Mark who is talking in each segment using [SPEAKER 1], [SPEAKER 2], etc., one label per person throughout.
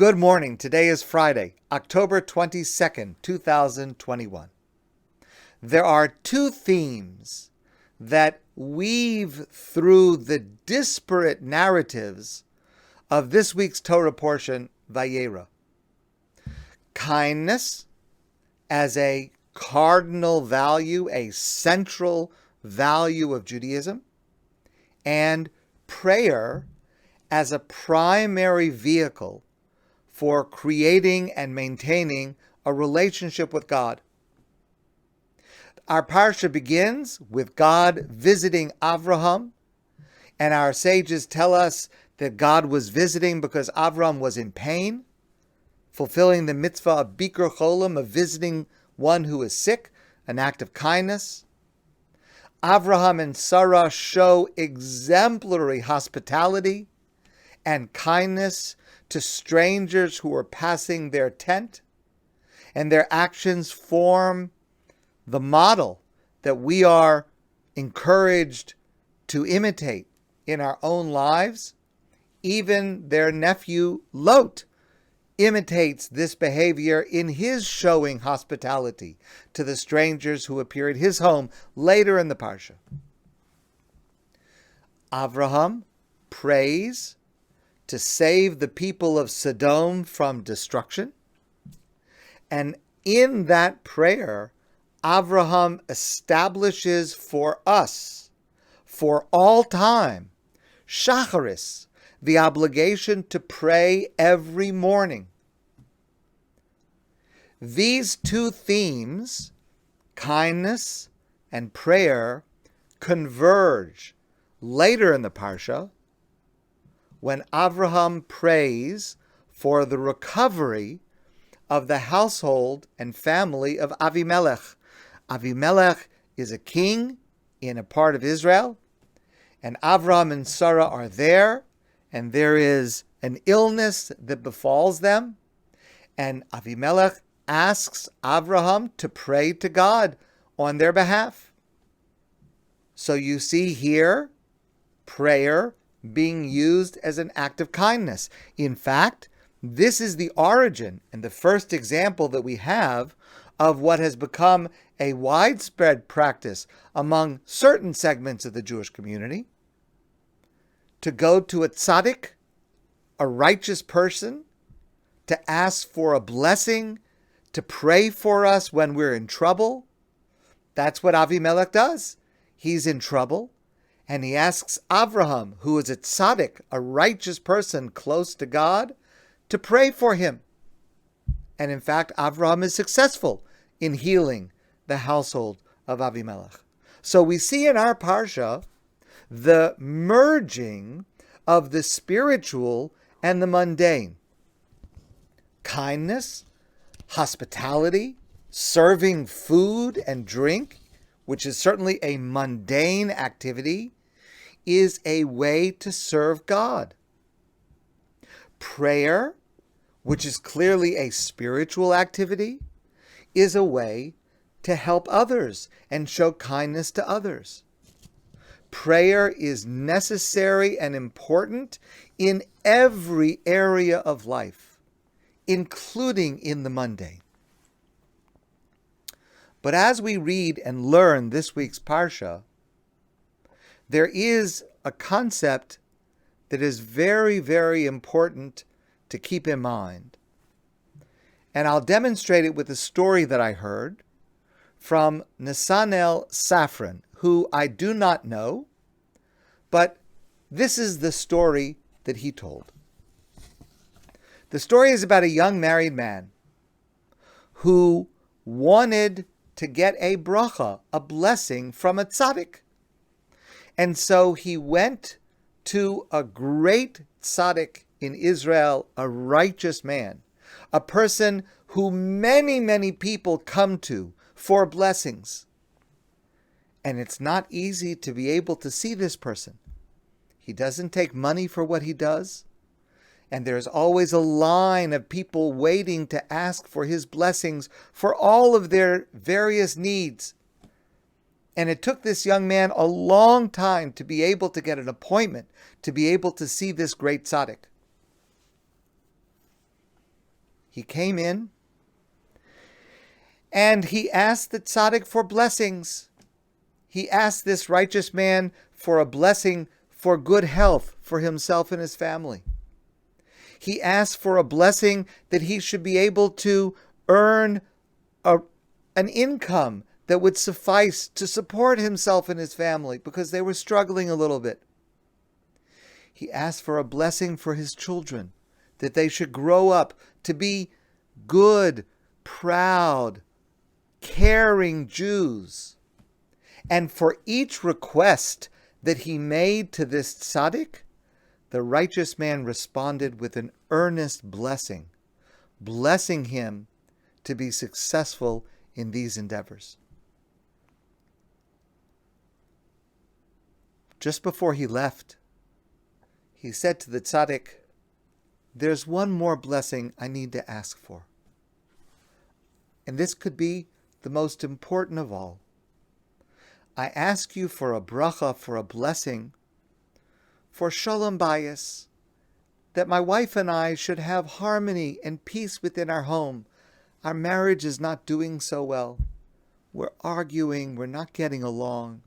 [SPEAKER 1] Good morning. Today is Friday, October 22nd, 2021. There are two themes that weave through the disparate narratives of this week's Torah portion, Vayera. Kindness as a cardinal value, a central value of Judaism, and prayer as a primary vehicle for creating and maintaining a relationship with God. Our parsha begins with God visiting Avraham, and our sages tell us that God was visiting because Avraham was in pain, fulfilling the mitzvah of Bikur Cholim, of visiting one who is sick, an act of kindness. Avraham and Sarah show exemplary hospitality and kindness to strangers who are passing their tent, and their actions form the model that we are encouraged to imitate in our own lives. Even their nephew Lot imitates this behavior in his showing hospitality to the strangers who appear at his home later in the parsha. Avraham prays to save the people of Sodom from destruction. And in that prayer, Avraham establishes for us, for all time, shacharis, the obligation to pray every morning. These two themes, kindness and prayer, converge later in the parsha when Avraham prays for the recovery of the household and family of Avimelech. Avimelech is a king in a part of Israel, and Avraham and Sarah are there, and there is an illness that befalls them, and Avimelech asks Avraham to pray to God on their behalf. So you see here prayer being used as an act of kindness. In fact, this is the origin and the first example that we have of what has become a widespread practice among certain segments of the Jewish community, to go to a tzaddik, a righteous person, to ask for a blessing, to pray for us when we're in trouble. That's what Avimelech does. He's in trouble, and he asks Avraham, who is a tzaddik, a righteous person close to God, to pray for him. And in fact, Avraham is successful in healing the household of Avimelech. So we see in our parsha the merging of the spiritual and the mundane. Kindness, hospitality, serving food and drink, which is certainly a mundane activity, is a way to serve God. Prayer, which is clearly a spiritual activity, is a way to help others and show kindness to others. Prayer is necessary and important in every area of life, including in the mundane. But as we read and learn this week's parsha, there is a concept that is very, very important to keep in mind. And I'll demonstrate it with a story that I heard from Nesanel Safran, who I do not know, but this is the story that he told. The story is about a young married man who wanted to get a bracha, a blessing from a tzaddik. And so he went to a great tzaddik in Israel, a righteous man, a person who many, many people come to for blessings. And it's not easy to be able to see this person. He doesn't take money for what he does. And there's always a line of people waiting to ask for his blessings for all of their various needs. And it took this young man a long time to be able to get an appointment, to be able to see this great tzaddik. He came in and he asked the tzaddik for blessings. He asked this righteous man for a blessing for good health for himself and his family. He asked for a blessing that he should be able to earn an income that would suffice to support himself and his family because they were struggling a little bit. He asked for a blessing for his children, that they should grow up to be good, proud, caring Jews. And for each request that he made to this tzaddik, the righteous man responded with an earnest blessing, blessing him to be successful in these endeavors. Just before he left, he said to the tzaddik, "There's one more blessing I need to ask for. And this could be the most important of all. I ask you for a bracha, for a blessing, for shalom bayis, that my wife and I should have harmony and peace within our home. Our marriage is not doing so well. We're arguing, we're not getting along.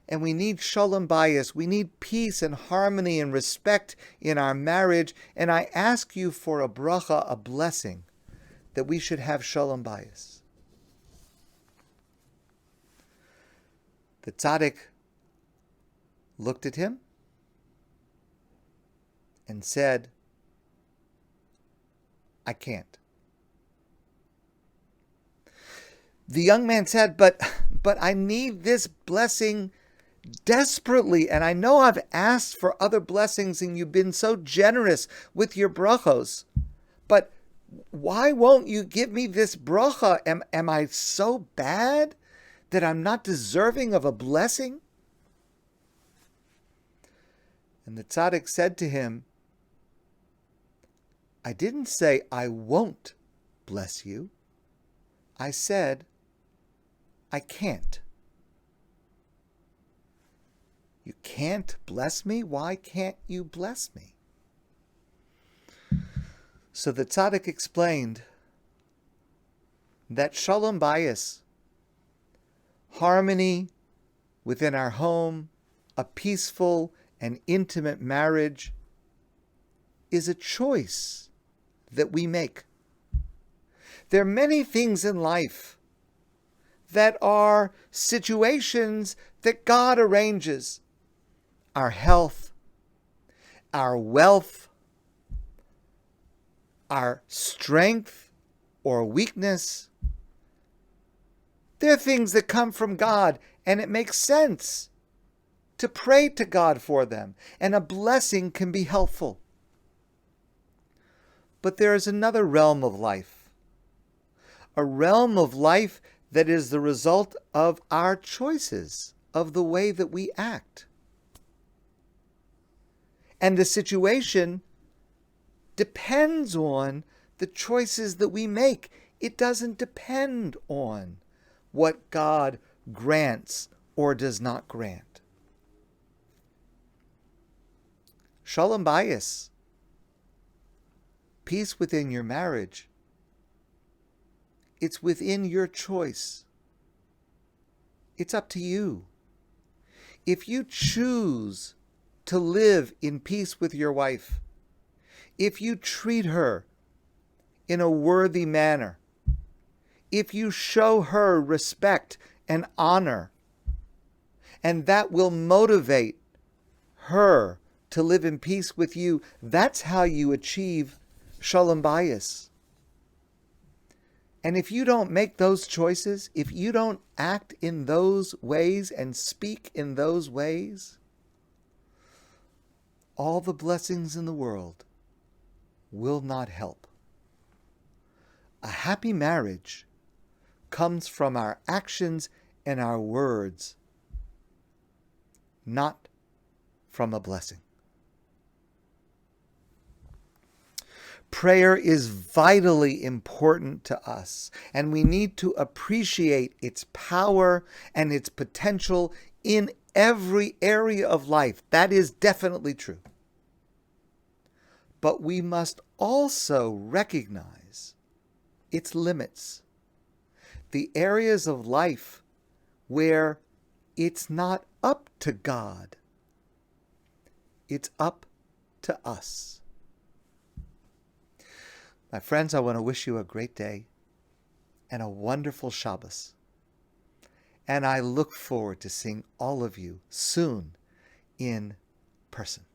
[SPEAKER 1] And we need shalom bayis. We need peace and harmony and respect in our marriage. And I ask you for a bracha, a blessing, that we should have shalom bayis." The tzaddik looked at him and said, "I can't." The young man said, but I need this blessing desperately, and I know I've asked for other blessings and you've been so generous with your brachos, but why won't you give me this bracha? Am I so bad that I'm not deserving of a blessing? And the tzaddik said to him, "I didn't say I won't bless you. I said I can't." "You can't bless me? Why can't you bless me?" So the tzaddik explained that shalom bayis, harmony within our home, a peaceful and intimate marriage, is a choice that we make. There are many things in life that are situations that God arranges. Our health, our wealth, our strength or weakness. They're things that come from God, and it makes sense to pray to God for them, and a blessing can be helpful. But there is another realm of life, a realm of life that is the result of our choices, of the way that we act. And the situation depends on the choices that we make. It doesn't depend on what God grants or does not grant. Shalom bayis, peace within your marriage, it's within your choice. It's up to you. If you choose to live in peace with your wife, if you treat her in a worthy manner, if you show her respect and honor, and that will motivate her to live in peace with you, that's how you achieve shalom bayis. And if you don't make those choices, if you don't act in those ways and speak in those ways, all the blessings in the world will not help. A happy marriage comes from our actions and our words, not from a blessing. Prayer is vitally important to us, and we need to appreciate its power and its potential in every area of life. That is definitely true. But we must also recognize its limits, the areas of life where it's not up to God, it's up to us. My friends, I want to wish you a great day and a wonderful Shabbos. And I look forward to seeing all of you soon in person.